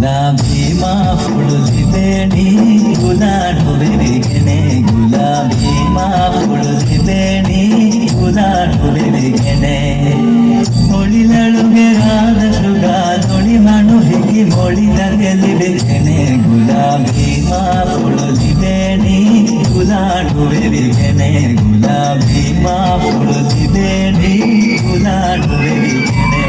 ಗುಲಾಬಿ ಮಾಫುಳುದಿಬೇಡಿ ಗುಲಾಡುವಿರಿಗೆನೆ ಗುಲಾಬಿ ಮಾಫುಳುದಿಬೇಡಿ ಗುಲಾಡುವಿರಿಗೆನೆ ಹೊಳಿಲಳುಗೆರಾದ ಶುಗಾದೊಳಿ ಮಣು ಹಿಗಿ ಮೊಳಿದಗೆಲಿಬೇಕೆನೆ ಗುಲಾಬಿ ಮಾಫುಳುದಿಬೇಡಿ ಗುಲಾಡುವಿರಿಗೆನೆ ಗುಲಾಬಿ ಮಾಫುಳುದಿಬೇಡಿ ಗುಲಾಡುವಿರಿಗೆನೆ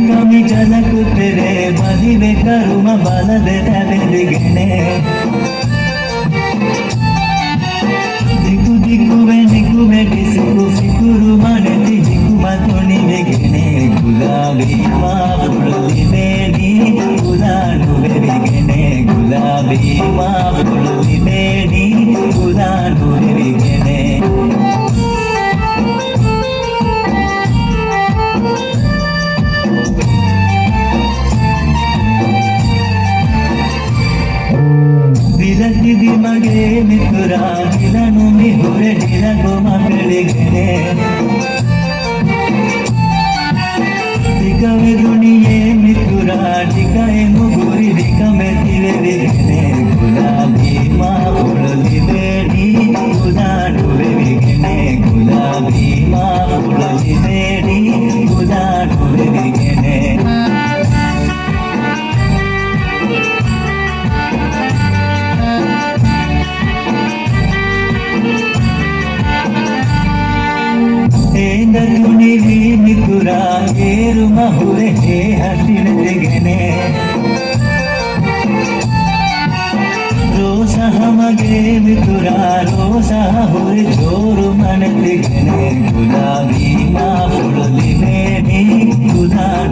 ಕಮಿ ಜಲಕುತ್ತಿರೆ ಮದಿವೆ ಕರುಮ ಬಲದೆ ತಲೆದಿಗೆನೆ ದಿಕ್ಕು ದಿಕ್ಕುವೆ ನಿಕ್ಕುವೆ ಟಿಸುಕು ಸಿಗುರು ಮನೆತಿ ದಿಕ್ಕುಮ ತುಣಿವೆಗೆನೆ ಗುಲಾಬಿ ಮಾಫುಳುದಿಬೇಡಿ ಗುಲಾಡುವೆರಿಗೆನೆ ಗುಲಾಬಿ ಮಾಫುಳುದಿಬೇಡಿ ಗುಲಾಡುವೆರಿಗೆನೆ ವಿರತಿದಿ ಮಗೆ ಮಿಥುರ ಗಿಲನು ಮಿಹುರೆ ಗಿಲಗುಮ ಬೆಳಿಗೆನೆ ದಿಗವೆ ದುಣಿಯೇ ಮಿಥುರ ಟಿಕೆ ಮುಗುರಿ ದಿಕ ಮೆತ್ತಿವೆ ವಿಗೆನೆ ಗುಲಾಬಿ ಮಾಫುಳುದಿಬೇಡಿ ಗುಲಾಡುವೆರಿಗೆನೆ ಗುಲಾಬಿ ಮಾಫುಳುದಿಬೇಡಿ ಗುಲಾಡುವೆರಿಗೆನೆ ತುಣಿವಿ ಮಿಥುರ ಏರು ಮಹುರೆ ಹೇ ಹಸಿನ ತೆಗೆನೆ ರೋಸ ಹಮಗೆ ಮಿಥುರ ರೋಸ ಹುರೆ ಜೋರು ಮನೆ ತೆಗೆನೆ ಗುಲಾಬಿ ಮಾಫುಳುದಿಬೇಡಿ ಗುಲಾಡುವೆರಿಗೆನೆ